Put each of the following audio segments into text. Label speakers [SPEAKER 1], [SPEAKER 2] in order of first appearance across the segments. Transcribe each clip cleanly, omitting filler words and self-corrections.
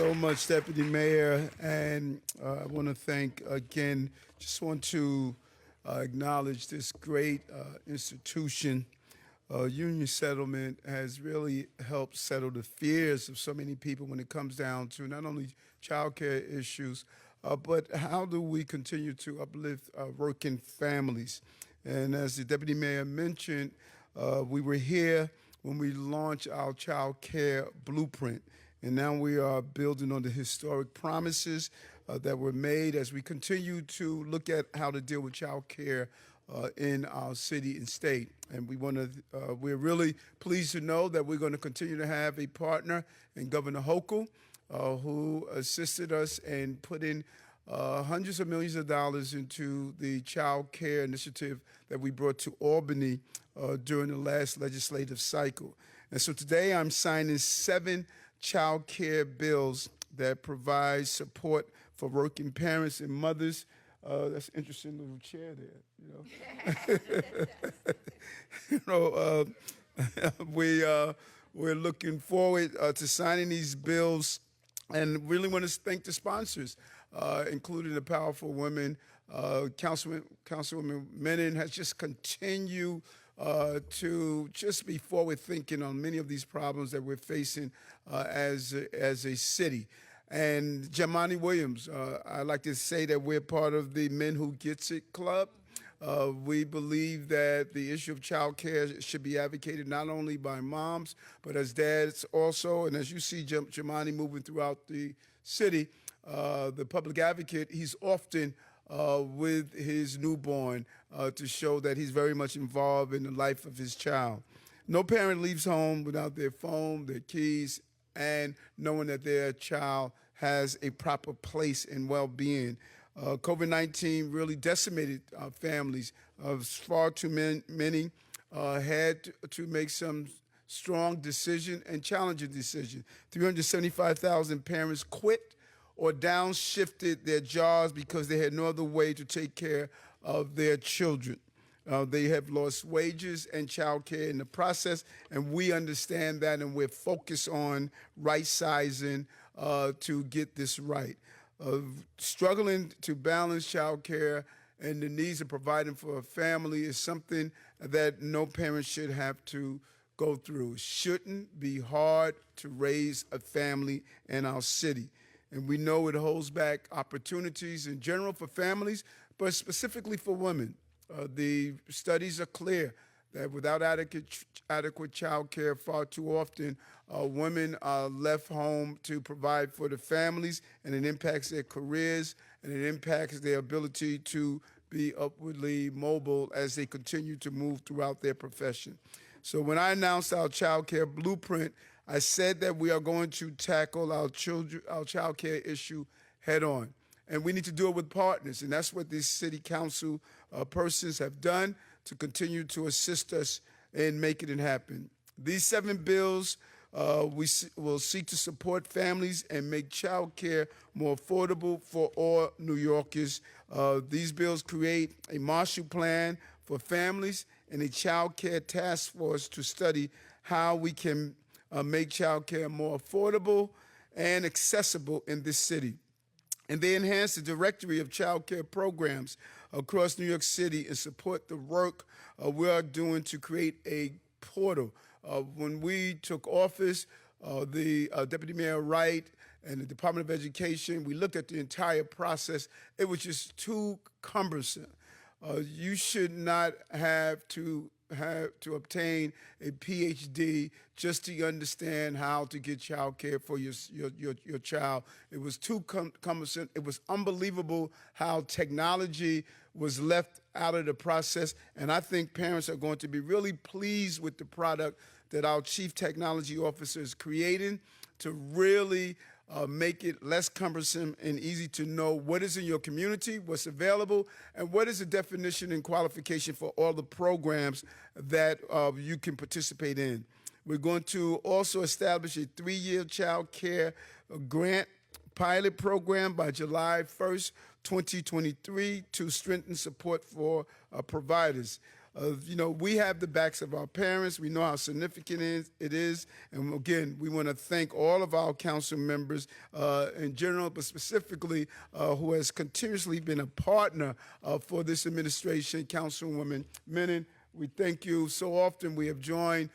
[SPEAKER 1] so much, Deputy Mayor, and I want to thank again. Just want to acknowledge this great institution. Union settlement has really helped settle the fears of so many people when it comes down to not only child care issues, but how do we continue to uplift working families? And as the Deputy Mayor mentioned, we were here when we launched our child care blueprint. And now we are building on the historic promises that were made as we continue to look at how to deal with child care in our city and state. And we're really pleased to know that we're going to continue to have a partner in Governor Hochul, who assisted us in putting hundreds of millions of dollars into the child care initiative that we brought to Albany during the last legislative cycle. And so today I'm signing 7 child care bills that provide support for working parents and mothers. That's an interesting little chair there, you know. We're looking forward to signing these bills, and really want to thank the sponsors, including the powerful women. Councilwoman Menon has just continued to just be forward thinking on many of these problems that we're facing as a city. And Jamani Williams, I like to say that we're part of the Men Who Gets It Club. We believe that the issue of child care should be advocated not only by moms, but as dads also. And as you see Jamani moving throughout the city, the public advocate, he's often with his newborn to show that he's very much involved in the life of his child. No parent leaves home without their phone, their keys, and knowing that their child has a proper place in well-being. COVID-19 really decimated families. Far too many had to make some strong decision and challenging decision. 375,000 parents quit or downshifted their jobs because they had no other way to take care of their children. They have lost wages and child care in the process, and we understand that, and we're focused on right-sizing to get this right. Struggling to balance child care and the needs of providing for a family is something that no parent should have to go through. It shouldn't be hard to raise a family in our city. And we know it holds back opportunities in general for families, but specifically for women. The studies are clear that without adequate child care, far too often women are left home to provide for the families, and it impacts their careers, and it impacts their ability to be upwardly mobile as they continue to move throughout their profession. So when I announced our child care blueprint, I said that we are going to tackle our child care issue head on. And we need to do it with partners, and that's what these city council persons have done to continue to assist us in making it happen. These 7 bills will seek to support families and make child care more affordable for all New Yorkers. These bills create a Marshall Plan for families and a child care task force to study how we can make child care more affordable and accessible in this city. And they enhance the directory of child care programs across New York City and support the work we are doing to create a portal. When we took office, the Deputy Mayor Wright and the Department of Education, we looked at the entire process. It was just too cumbersome. You should not have to obtain a PhD just to understand how to get child care for your child. It was too cumbersome. It was unbelievable how technology was left out of the process, and I think parents are going to be really pleased with the product that our Chief Technology Officer is creating to really make it less cumbersome and easy to know what is in your community, what's available, and what is the definition and qualification for all the programs that you can participate in. We're going to also establish a 3-year child care grant pilot program by July 1st, 2023 to strengthen support for providers. we have the backs of our parents. We know how significant it is. And again, we want to thank all of our council members in general, but specifically who has continuously been a partner for this administration, Councilwoman Menon. We thank you. So often we have joined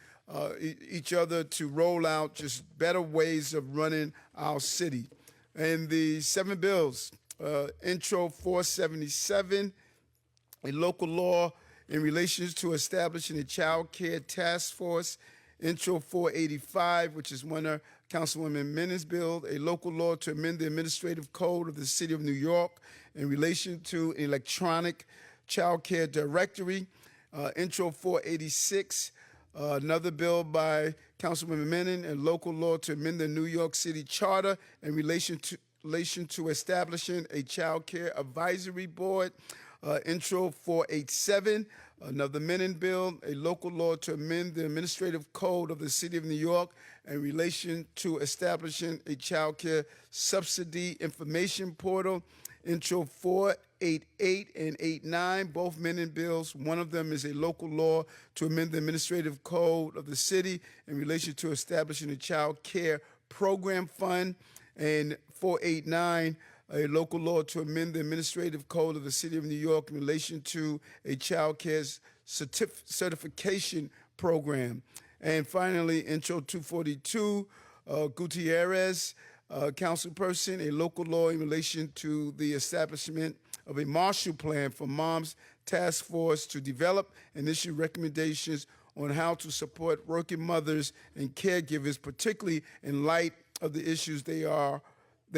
[SPEAKER 1] each other to roll out just better ways of running our city. And the 7 bills, Intro 477, a local law in relation to establishing a child care task force, Intro 485, which is one of Councilwoman Menon's bill, a local law to amend the administrative code of the City of New York in relation to an electronic child care directory, Intro 486, another bill by Councilwoman Menon, a local law to amend the New York City Charter in relation to establishing a child care advisory board, Intro 487, another Menon bill, a local law to amend the administrative code of the City of New York in relation to establishing a child care subsidy information portal, Intro 488 and 89, both Menon bills. One of them is a local law to amend the administrative code of the city in relation to establishing a child care program fund, and 489, a local law to amend the administrative code of the City of New York in relation to a child care certification program. And finally, Intro 242, Gutierrez, councilperson, a local law in relation to the establishment of a Marshall Plan for Moms Task Force to develop and issue recommendations on how to support working mothers and caregivers, particularly in light of the issues they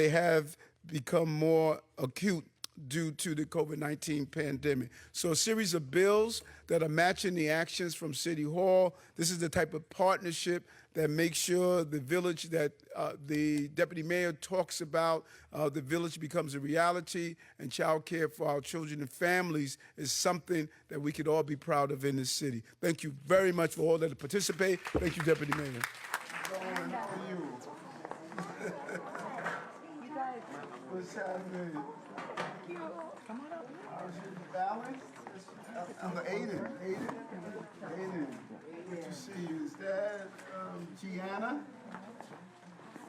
[SPEAKER 1] have become more acute due to the COVID-19 pandemic. So a series of bills that are matching the actions from City Hall. This is the type of partnership that makes sure the village that the deputy mayor talks about, the village becomes a reality, and child care for our children and families is something that we could all be proud of in this city. Thank you very much for all that participate. Thank you, Deputy Mayor. What's happening?
[SPEAKER 2] Thank you. Come on up.
[SPEAKER 1] How's your balance? Aiden. Good to see you. Is that Gianna?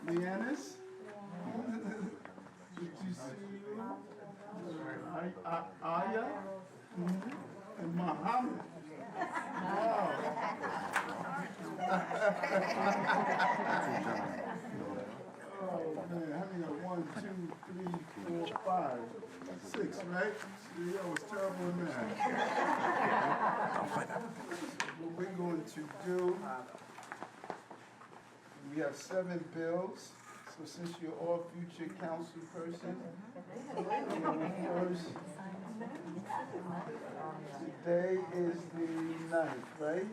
[SPEAKER 1] Leannis? Good to see you. Aya? And Muhammad. Wow. Oh man, how many got 1, 2, 3, 4, 5, 6, right? See, I was terrible in math. What we're going to do, we have 7 bills. So since you're all future council persons, first, today is the 9th, right?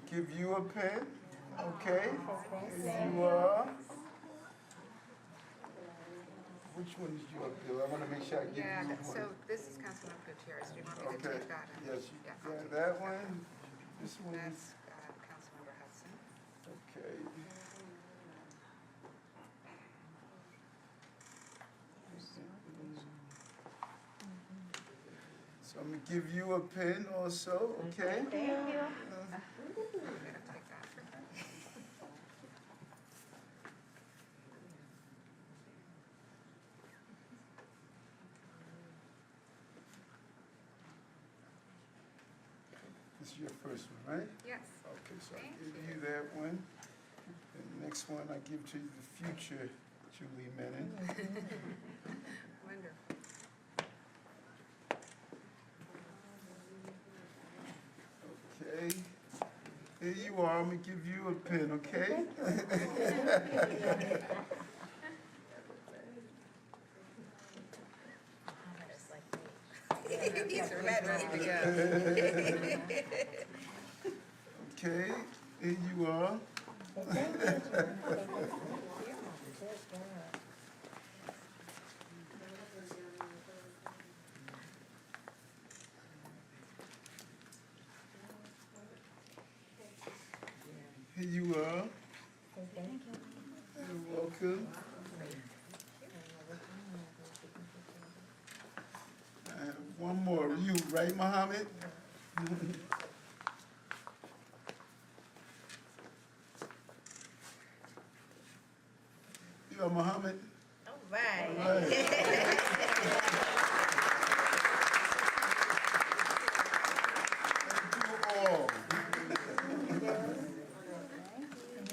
[SPEAKER 1] Give you a pen, okay? Here you are. Which one is your bill? I want to make sure I give you one.
[SPEAKER 3] So this is Councilman Gutierrez. Do you want me to take that?
[SPEAKER 1] Yes, you got that one. This one is.
[SPEAKER 3] That's Councilmember Hudson.
[SPEAKER 1] Okay. So I'm going to give you a pen also, okay?
[SPEAKER 2] Thank you.
[SPEAKER 1] This is your first one, right?
[SPEAKER 3] Yes.
[SPEAKER 1] Okay, so I give you that one. And the next one I give to the future Julie Menon.
[SPEAKER 3] Wonderful.
[SPEAKER 1] Okay. Here you are. I'm going to give you a pen, okay?
[SPEAKER 3] He's ready to go.
[SPEAKER 1] Okay. Here you are. Here you are.
[SPEAKER 2] Thank you.
[SPEAKER 1] You're welcome. One more. You, right, Muhammad? You are Muhammad?
[SPEAKER 3] All right.
[SPEAKER 1] All right.